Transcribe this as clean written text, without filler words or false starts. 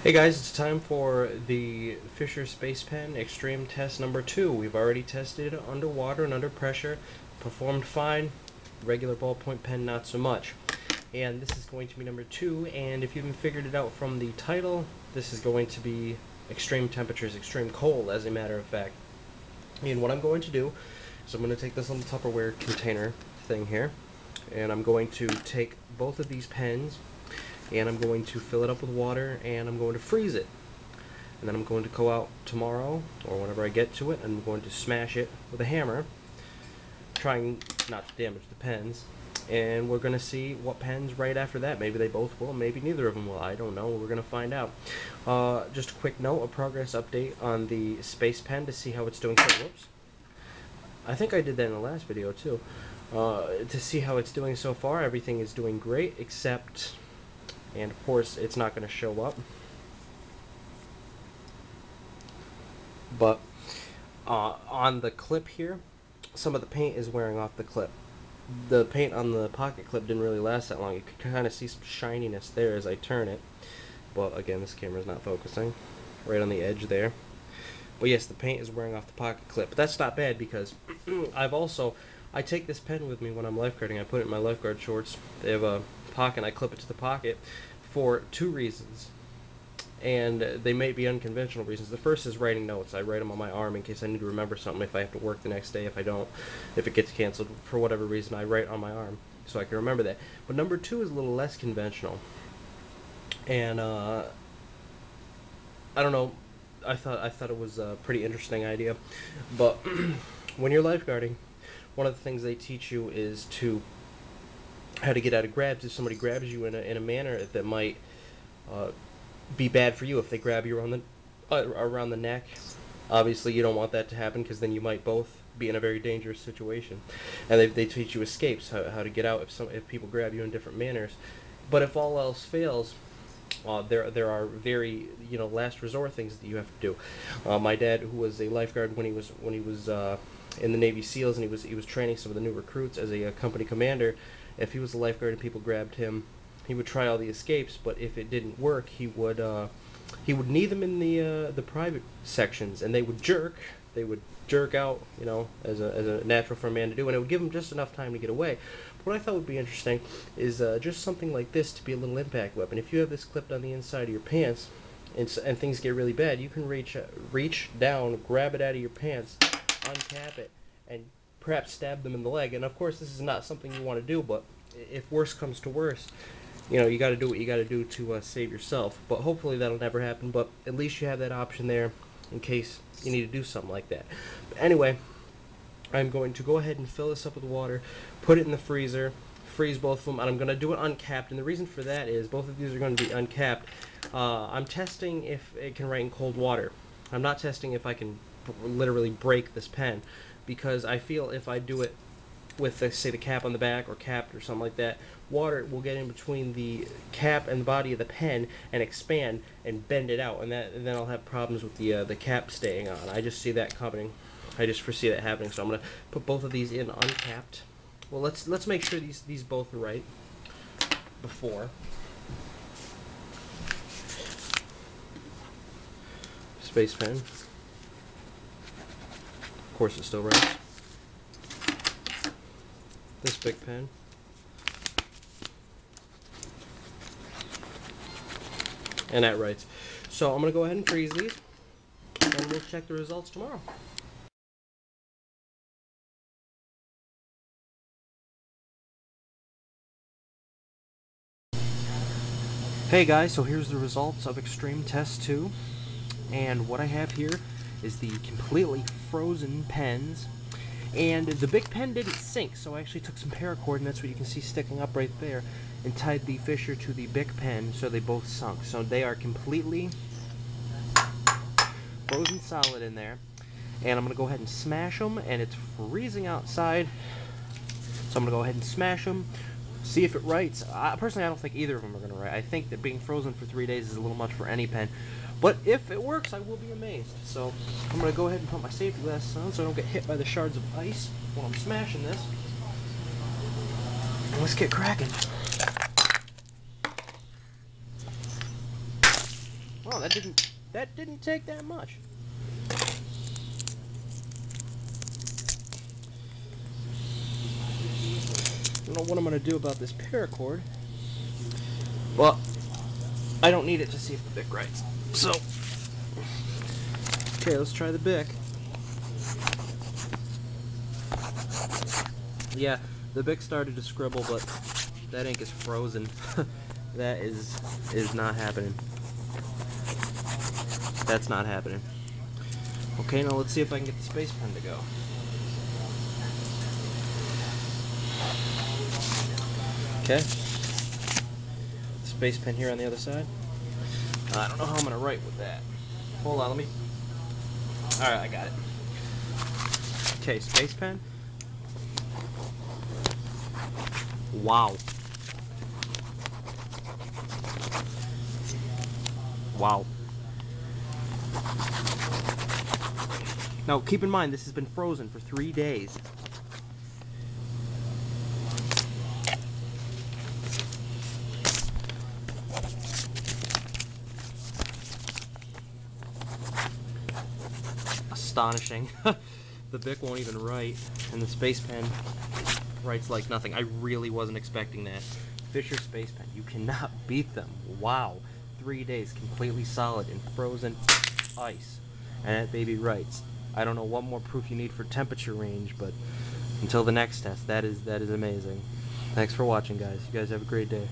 Hey guys, it's time for the Fisher Space Pen Extreme Test number 2. We've already tested it underwater and under pressure, performed fine. Regular ballpoint pen, not so much. And this is going to be number 2, and if you haven't figured it out from the title, this is going to be extreme temperatures, extreme cold, as a matter of fact. And what I'm going to do is I'm going to take this little Tupperware container thing here, and I'm going to take both of these pens and I'm going to fill it up with water and I'm going to freeze it. And then I'm going to go out tomorrow or whenever I get to it and I'm going to smash it with a hammer, trying not to damage the pens. And we're going to see what pens right after that. Maybe they both will, maybe neither of them will. I don't know. We're going to find out. Just a quick note, a progress update on the Space Pen to see how it's doing. Whoops. I think I did that in the last video too. To see how it's doing so far. Everything is doing great except, and of course it's not going to show up, but on the clip here, some of the paint is wearing off the clip. The paint on the pocket clip didn't really last that long. You can kind of see some shininess there as I turn it, but again, this camera's not focusing. Right on the edge there. But yes, the paint is wearing off the pocket clip, but that's not bad because I take this pen with me when I'm lifeguarding. I put it in my lifeguard shorts. They have a pocket, I clip it to the pocket for two reasons, and they may be unconventional reasons. The first is writing notes. I write them on my arm in case I need to remember something, if I have to work the next day, if I don't, if it gets canceled for whatever reason, I write on my arm so I can remember that. But number two is a little less conventional, and I don't know, I thought it was a pretty interesting idea. But when you're lifeguarding, one of the things they teach you is to how to get out of grabs if somebody grabs you in a manner that might uh, be bad for you. If they grab you around the neck, obviously you don't want that to happen because then you might both be in a very dangerous situation. And they teach you escapes, how to get out if people grab you in different manners. But if all else fails, there are very last resort things that you have to do. My dad, who was a lifeguard when he was in the Navy SEALs, and he was training some of the new recruits as a company commander. If he was a lifeguard and people grabbed him, he would try all the escapes. But if it didn't work, he would knee them in the private sections, and they would jerk. They would jerk out, as a natural for a man to do, and it would give them just enough time to get away. What I thought would be interesting is just something like this to be a little impact weapon. If you have this clipped on the inside of your pants, and things get really bad, you can reach down, grab it out of your pants, uncap it, and perhaps stab them in the leg. And of course, this is not something you want to do, but if worse comes to worse, you got to do what you got to do to save yourself. But hopefully that'll never happen. But at least you have that option there in case you need to do something like that. But anyway, I'm going to go ahead and fill this up with water, put it in the freezer, freeze both of them, and I'm going to do it uncapped. And the reason for that is both of these are going to be uncapped. I'm testing if it can write in cold water. I'm not testing if I can literally break this pen, because I feel if I do it with, say, the cap on the back or capped or something like that, water will get in between the cap and the body of the pen and expand and bend it out, and then I'll have problems with the cap staying on. I just see that coming. I just foresee that happening, so I'm gonna put both of these in uncapped. Well, let's make sure these both are right before. Space pen. Of course, it still writes. This big pen. And that writes. So I'm gonna go ahead and freeze these, and we'll check the results tomorrow. Hey guys, so here's the results of Extreme Test 2, and what I have here is the completely frozen pens, and the big pen didn't sink, so I actually took some paracord, and that's what you can see sticking up right there, and tied the Fisher to the big pen so they both sunk. So they are completely frozen solid in there, and I'm going to go ahead and smash them, and it's freezing outside, so I'm going to go ahead and smash them, see if it writes. Personally, I don't think either of them are going to write. I think that being frozen for 3 days is a little much for any pen. But if it works, I will be amazed. So I'm going to go ahead and put my safety glasses on so I don't get hit by the shards of ice while I'm smashing this. And let's get cracking. Oh, that didn't take that much. I don't know what I'm gonna do about this paracord. Well, I don't need it to see if the Bic writes. So, okay, let's try the Bic. Yeah, the Bic started to scribble, but that ink is frozen. That is not happening. That's not happening. Okay, now let's see if I can get the space pen to go. Okay. Space pen here on the other side. I don't know how I'm gonna write with that. Hold on, let me. Alright, I got it. Okay, space pen. Wow. Wow. Now, keep in mind, this has been frozen for 3 days. Astonishing. The Bic won't even write, and the space pen writes like nothing. I really wasn't expecting that. Fisher Space Pen, you cannot beat them. Wow. 3 days completely solid in frozen ice. And that baby writes. I don't know what more proof you need for temperature range, but until the next test, that is amazing. Thanks for watching, guys. You guys have a great day.